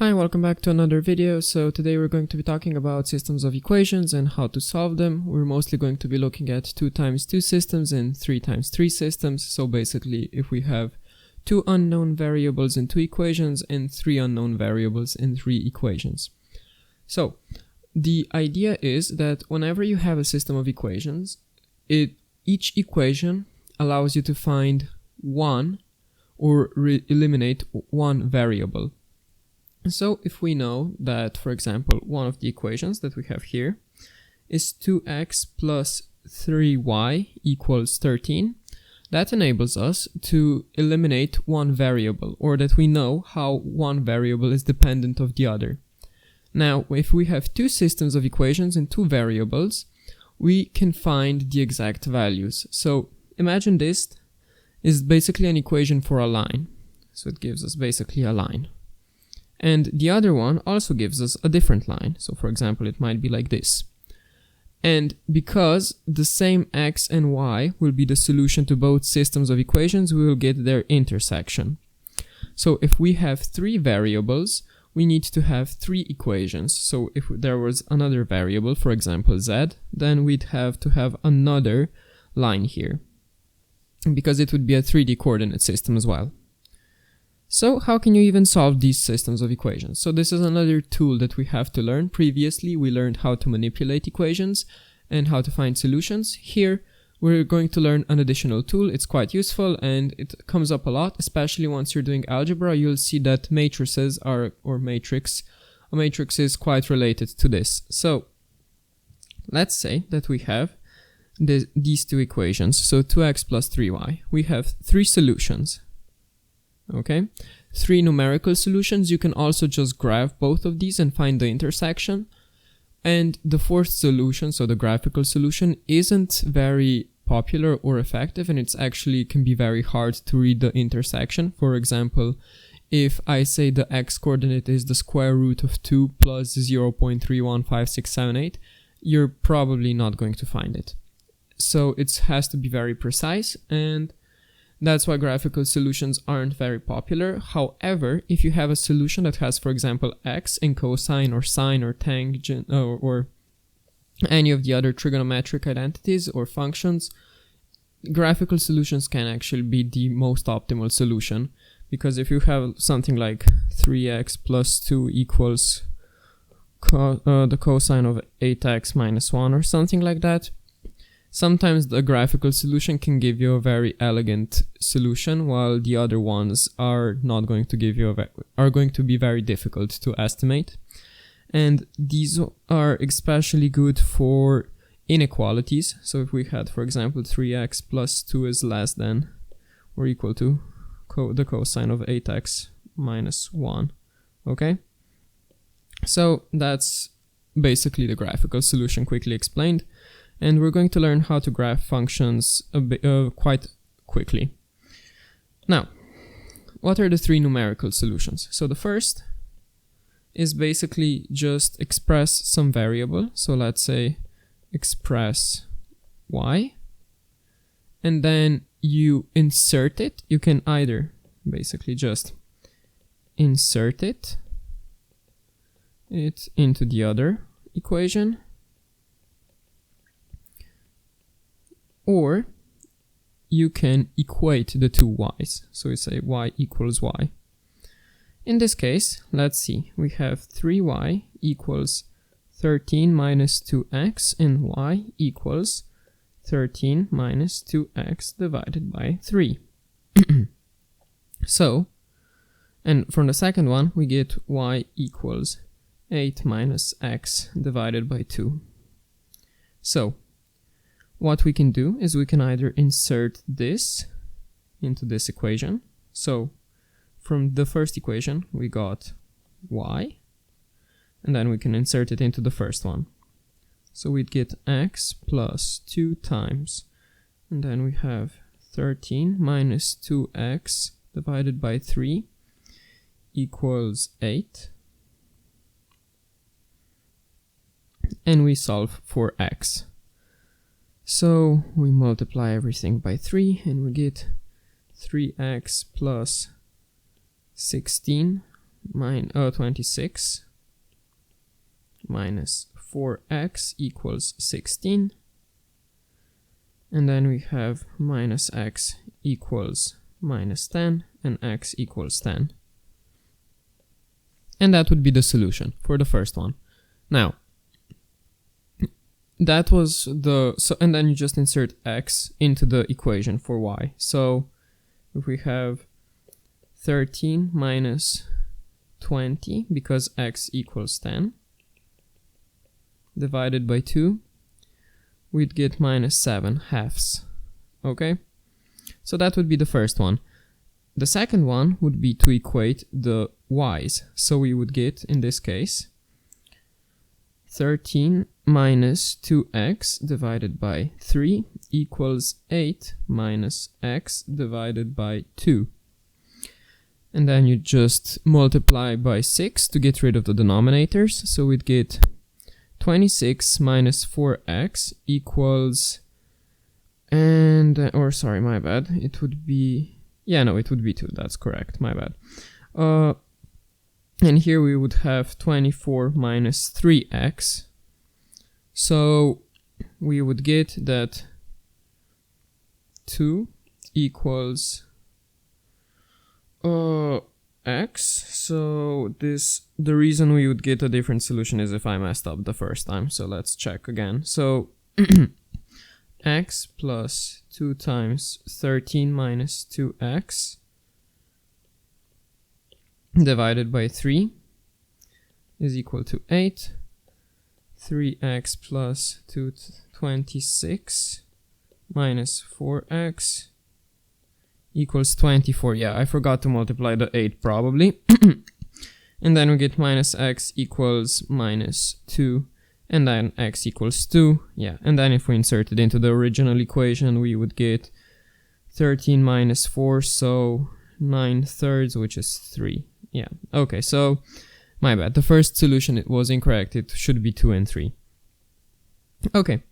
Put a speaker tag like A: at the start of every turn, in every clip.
A: Hi, welcome back to another video. So today we're going to be talking about systems of equations and how to solve them. We're mostly going to be looking at 2 times 2 systems and 3 times 3 systems. So basically if we have 2 unknown variables in 2 equations and 3 unknown variables in 3 equations. So the idea is that whenever you have a system of equations, each equation allows you to find one or eliminate one variable. So if we know that, for example, one of the equations that we have here is 2x plus 3y equals 13, that enables us to eliminate one variable, or that we know how one variable is dependent of the other. Now, if we have 2 systems of equations and 2 variables, we can find the exact values. So imagine this is basically an equation for a line. So it gives us basically a line. And the other one also gives us a different line. So for example, it might be like this. And because the same x and y will be the solution to both systems of equations, we will get their intersection. So if we have 3 variables, we need to have 3 equations. So if there was another variable, for example z, then we'd have to have another line here, because it would be a 3D coordinate system as well. So how can you even solve these systems of equations? So this is another tool that we have to learn. Previously, we learned how to manipulate equations and how to find solutions. Here, we're going to learn an additional tool. It's quite useful and it comes up a lot, especially once you're doing algebra. You'll see that matrices a matrix is quite related to this. So let's say that we have these 2 equations. So 2x plus 3y. We have 3 solutions. Okay, 3 numerical solutions. You can also just graph both of these and find the intersection. And the 4th solution, so the graphical solution, isn't very popular or effective, and it's actually can be very hard to read the intersection. For example, if I say the x coordinate is the square root of 2 plus 0.315678, you're probably not going to find it. So it has to be very precise, and that's why graphical solutions aren't very popular. However, if you have a solution that has, for example, x and cosine or sine or tangent or any of the other trigonometric identities or functions, graphical solutions can actually be the most optimal solution. Because if you have something like 3x plus 2 equals the cosine of 8x minus 1 or something like that, sometimes the graphical solution can give you a very elegant solution, while the other ones are not going to give you are going to be very difficult to estimate. And these are especially good for inequalities. So if we had, for example, 3x plus 2 is less than or equal to the cosine of 8x minus 1. Okay? So that's basically the graphical solution quickly explained. And we're going to learn how to graph functions quite quickly. Now, what are the 3 numerical solutions? So the first is basically just express some variable. So let's say express y. And then you insert it. You can either basically just insert it into the other equation, or you can equate the 2 y's. So we say y equals y. In this case, let's see, we have 3y equals 13 minus 2x and y equals 13 minus 2x divided by 3. So, and from the second one, we get y equals 8 minus x divided by 2. So, what we can do is we can either insert this into this equation. So from the first equation we got y, and then we can insert it into the first one. So we'd get x plus 2 times, and then we have 13 minus 2x divided by 3 equals 8. And we solve for x. So we multiply everything by 3 and we get 3x plus 16 26 minus 4x equals 16. And then we have minus x equals minus 10 and x equals 10. And that would be the solution for the first one. Now, that was and then you just insert x into the equation for y. So if we have 13 minus 20, because x equals 10, divided by 2, we'd get minus 7 halves. Okay? So that would be the first one. The second one would be to equate the y's. So we would get, in this case, 13 minus 2x divided by 3 equals 8 minus x divided by 2. And then you just multiply by 6 to get rid of the denominators. So we'd get 26 minus 4x equals, sorry, my bad. It would be, it would be 2. That's correct. My bad. And here we would have 24 minus 3x. So we would get that 2 equals x. So the reason we would get a different solution is if I messed up the first time. So let's check again. So x plus 2 times 13 minus 2x divided by 3 is equal to 8. 3x plus 26 minus 4x equals 24. Yeah, I forgot to multiply the 8 probably. And then we get minus x equals minus 2, and then x equals 2. Yeah, and then if we insert it into the original equation, we would get 13 minus 4, so 9/3, which is 3. Yeah, okay, so my bad. The first solution, it was incorrect. It should be 2 and 3. Okay,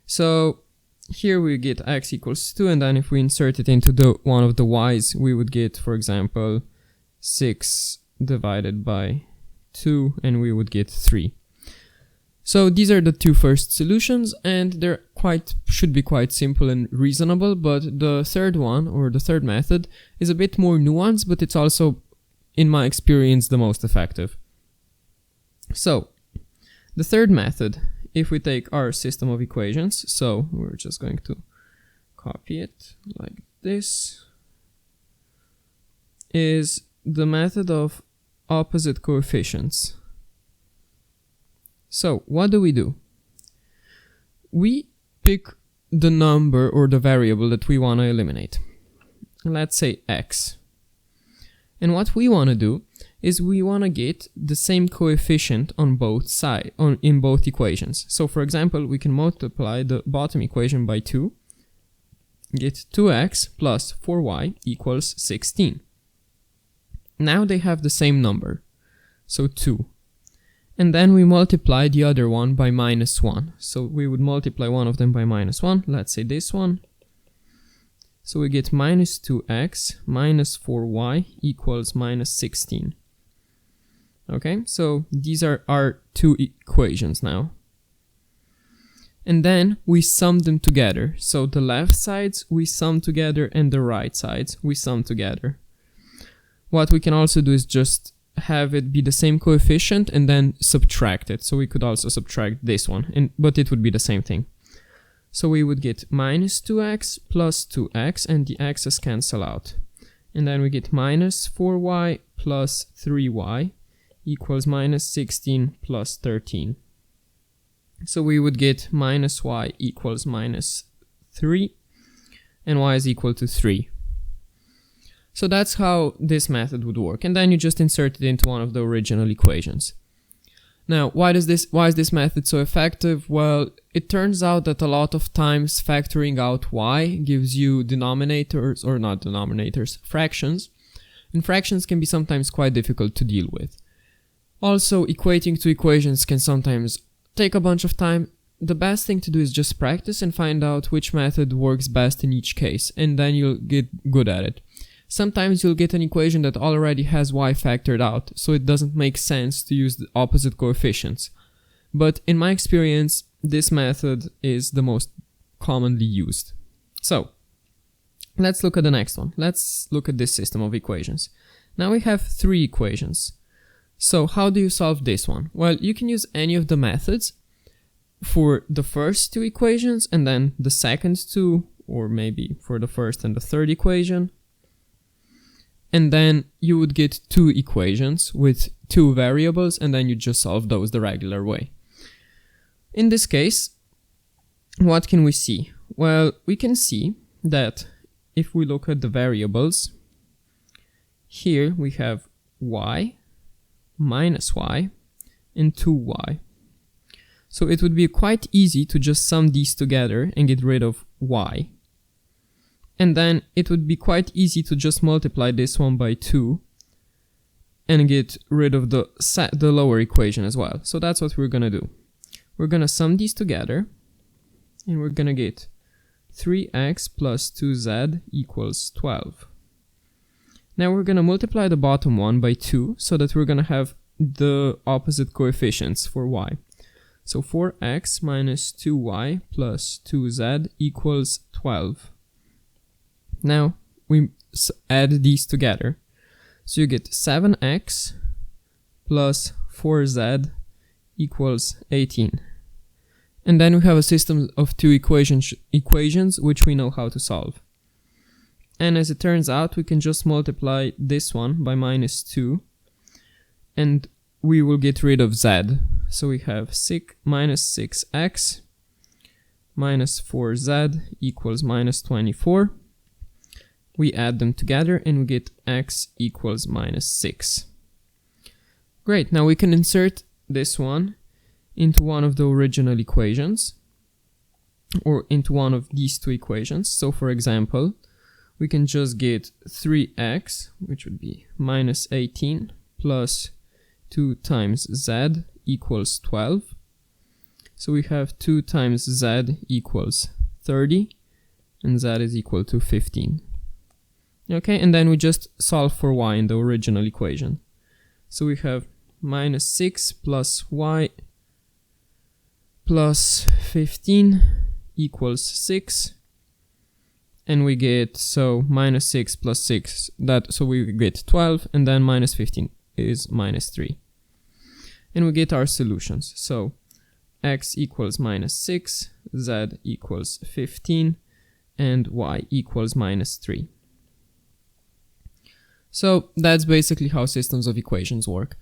A: so here we get x equals 2, and then if we insert it into one of the y's, we would get, for example, 6 divided by 2, and we would get 3. So these are the two first solutions, and they're should be quite simple and reasonable, but the third one, or the third method, is a bit more nuanced, but it's also, in my experience, the most effective. So, the third method, if we take our system of equations, so we're just going to copy it like this, is the method of opposite coefficients. So, what do? We pick the number or the variable that we want to eliminate. Let's say x. And what we want to do is we want to get the same coefficient on both sides, in both equations. So for example, we can multiply the bottom equation by 2, get 2x plus 4y equals 16. Now they have the same number, so 2. And then we multiply the other one by minus 1. So we would multiply one of them by minus 1, let's say this one. So we get minus 2x minus 4y equals minus 16. Okay, so these are our two equations now. And then we sum them together. So the left sides we sum together and the right sides we sum together. What we can also do is just have it be the same coefficient and then subtract it. So we could also subtract this one, but it would be the same thing. So we would get minus 2x plus 2x, and the x's cancel out. And then we get minus 4y plus 3y equals minus 16 plus 13. So we would get minus y equals minus 3, and y is equal to 3. So that's how this method would work. And then you just insert it into one of the original equations. Now, why is this method so effective? Well, it turns out that a lot of times factoring out y gives you denominators, or not denominators, fractions. And fractions can be sometimes quite difficult to deal with. Also, equating two equations can sometimes take a bunch of time. The best thing to do is just practice and find out which method works best in each case, and then you'll get good at it. sometimes you'll get an equation that already has y factored out, so it doesn't make sense to use the opposite coefficients. But in my experience, this method is the most commonly used. So, let's look at the next one. Let's look at this system of equations. Now we have 3 equations. So how do you solve this one? Well, you can use any of the methods for the first 2 equations and then the second 2, or maybe for the first and the third equation. And then you would get 2 equations with 2 variables, and then you just solve those the regular way. In this case, what can we see? Well, we can see that if we look at the variables, here we have y minus y and 2y. So it would be quite easy to just sum these together and get rid of y. And then it would be quite easy to just multiply this one by 2 and get rid of the lower equation as well. So that's what we're gonna do. We're gonna sum these together and we're gonna get 3x plus 2z equals 12. Now we're gonna multiply the bottom one by 2 so that we're gonna have the opposite coefficients for y. So 4x minus 2y plus 2z equals 12. Now we add these together. So you get 7x plus 4z equals 18. And then we have a system of 2 equations which we know how to solve. And as it turns out, we can just multiply this one by minus 2 and we will get rid of z. So we have minus 6x minus 4z equals minus 24. We add them together and we get x equals minus 6. Great, now we can insert this one into one of the original equations, or into one of these 2 equations. So for example, we can just get 3x, which would be minus 18, plus 2 times z equals 12. So we have 2 times z equals 30, and z is equal to 15. Okay, and then we just solve for y in the original equation. So we have minus 6 plus y plus 15 equals 6. And we get, so minus 6 plus 6, so we get 12, and then minus 15 is minus 3. And we get our solutions. So x equals minus 6, z equals 15, and y equals minus 3. So that's basically how systems of equations work.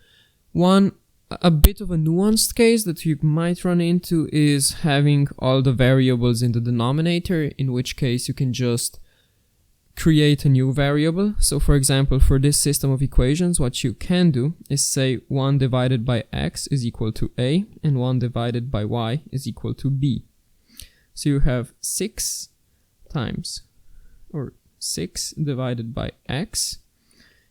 A: A bit of a nuanced case that you might run into is having all the variables in the denominator, in which case you can just create a new variable. So for example, for this system of equations, what you can do is say 1 divided by x is equal to a, and 1 divided by y is equal to b. So you have 6 divided by x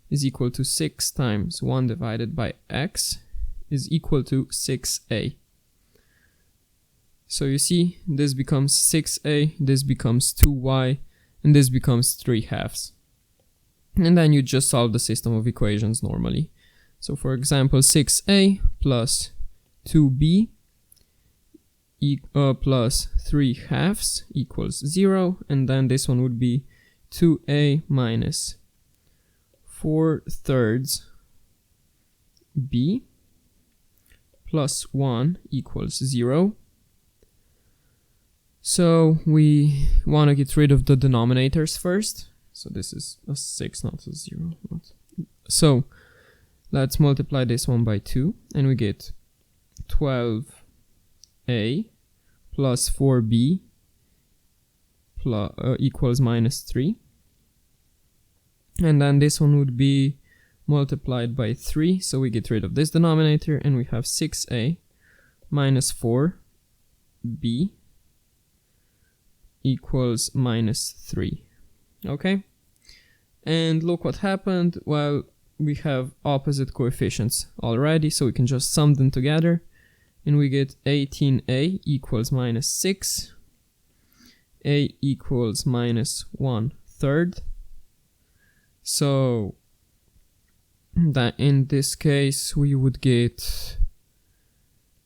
A: is equal to 6 times 1 divided by x is equal to 6a. So you see, this becomes 6a, this becomes 2y, and this becomes 3/2. And then you just solve the system of equations normally. So for example, 6a plus 2b plus 3/2 equals 0, and then this one would be 2a minus 4/3 b plus 1 equals 0. So we want to get rid of the denominators first. So this is a 6, not a 0. So let's multiply this one by 2, and we get 12a plus 4b equals minus 3. And then this one would be multiplied by 3, so we get rid of this denominator, and we have 6a minus 4b equals minus 3. Okay? And look what happened. Well, we have opposite coefficients already, so we can just sum them together, and we get 18a equals minus 6, a equals minus 1/3, So that in this case we would get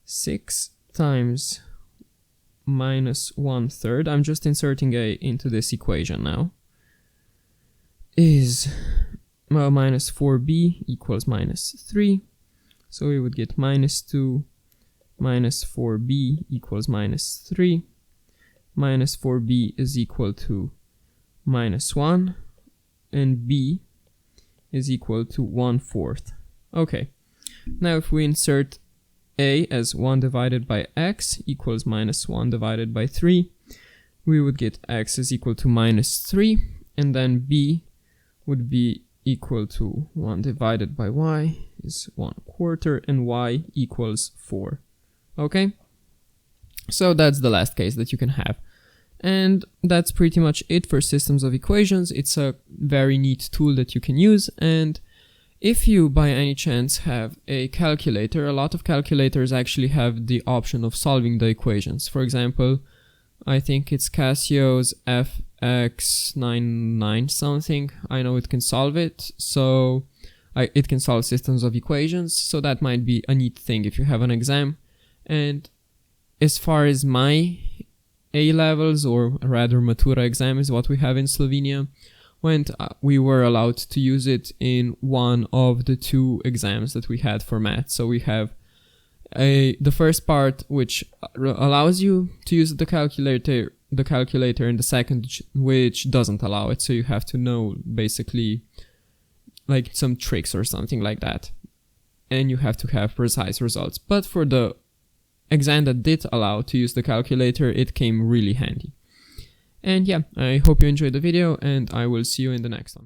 A: 6 times minus 1/3. I'm just inserting a into this equation now. Is minus 4b equals minus 3. So we would get minus 2 minus 4b equals minus 3. Minus 4b is equal to minus 1. And b is equal to 1/4. Okay. Now if we insert a as 1 divided by x equals minus 1 divided by 3, we would get x is equal to minus 3, and then b would be equal to 1 divided by y is 1/4, and y equals 4. Okay? So that's the last case that you can have. And that's pretty much it for systems of equations. It's a very neat tool that you can use, and if you by any chance have a calculator, a lot of calculators actually have the option of solving the equations. For example, I think it's Casio's FX99 something. I know it can solve it, so it can solve systems of equations, so that might be a neat thing if you have an exam. And as far as my A-levels, or rather Matura exam is what we have in Slovenia, went, we were allowed to use it in one of the 2 exams that we had for math. So we have the first part which allows you to use the calculator, and the second which doesn't allow it. So you have to know basically like some tricks or something like that, and you have to have precise results. But for the exam that did allow to use the calculator, it came really handy. And yeah, I hope you enjoyed the video, and I will see you in the next one.